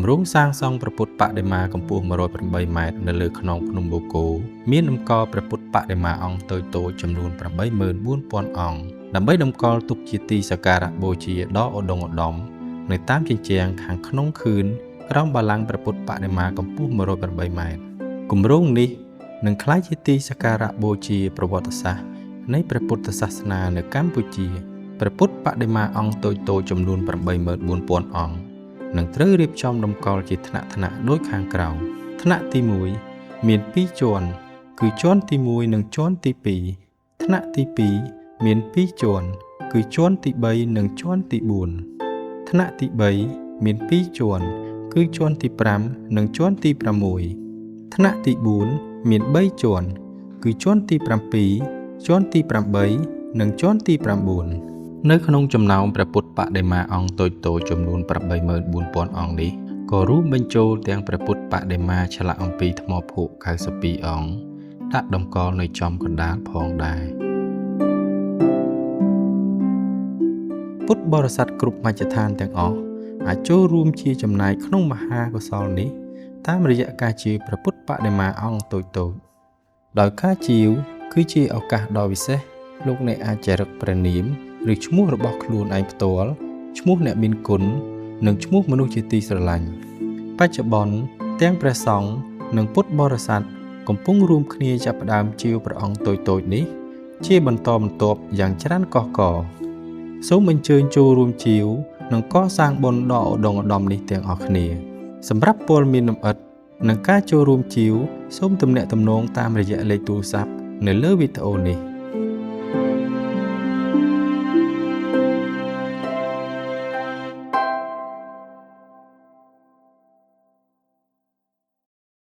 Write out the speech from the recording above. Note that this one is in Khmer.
Cùng rung sang song praput pak de ma kampuh 108 ម៉ែត្រ នៅលើខ្នងភ្នំបូកូមានតម្កល់ព្រះពុទ្ធបដិមាអង្គតូចៗចំនួន 84000 អង្គដើម្បីតម្កល់ទុកជាទីសក្ការៈបូជាដ៏ឧត្តមឧត្តមនៅតាមជញ្ជាំងខាងក្នុងខឿនក្រោមបល្ល័ង្កព្រះពុទ្ធបដិមាកម្ពស់ 108 ម៉ែត្រ គម្រោងនេះនឹងក្លាយជាទីសក្ការៈបូជាប្រវត្តិសាស្ត្រនៃព្រះពុទ្ធសាសនានៅកម្ពុជាព្រះពុទ្ធបដិមាអង្គតូចៗចំនួន 84000 អង្គនឹងត្រូវរៀបចំតម្កល់ជាថ្នាក់ៗដូចខាងក្រោមថ្នាក់ទី1មាន2ជាន់គឺជាន់ទី1និងជាន់ទី2ថ្នាក់ទី2មាន2ជាន់គឺជាន់ទី3និងជាន់ទី4ថ្នាក់ទី3មាន2ជាន់គឺជាន់ទី5និងជាន់ទី6ថ្នាក់ទី4មាន3ជាន់គឺជាន់ទី7ជាន់ទី8និងជាន់ទី9នៅក្នុងចំណោមព្រះពុទ្ធបដិមាអង្គតូចៗចំនួន 84000 អង្គនេះក៏រួមបញ្ចូលទាំងព្រះពុទ្ធបដិមាឆ្លាក់អំពីថ្មភក់ 92 អង្គដាក់តម្កល់នៅចំកណ្ដាលផងដែរពុទ្ធបរិស័ទគ្រប់មជ្ឈដ្ឋានទាំងអស់អាចចូលរួមជាចំណែកក្នុងមហាកុសលនេះតាមរយៈការជាព្រះពុទ្ធបដិមាអង្គតូចៗដោយការជាវគឺជាឱកាសដ៏វិសេសលោកអ្នកអាចចរិកព្រះនាមឬឈ្មោះរបស់ខ្លួនឯងផ្ទាល់ឈ្មោះអ្នកមានគុណនិងឈ្មោះមនុស្សជាទីស្រឡាញ់បច្ចុប្បន្នទាំងព្រះសង្ឃនិងពុទ្ធបរិស័ទកំពុងរួមគ្នាចាប់ផ្ដើមជាវព្រះអង្គតូចៗនេះជាបន្តបន្ទាប់យ៉ាងច្រើនកុះករសូមអញ្ជើញចូលរួមជាវនិងកសាងបុណ្យដ៏ឧត្តមឧត្តមនេះទាំងអស់គ្នាសម្រាប់ព័ត៌មានលម្អិតនិងការចូលរួមជាវសូមទំនាក់ទំនងតាមរយៈលេខទូរស័ព្ទនៅលើវីដេអូនេះ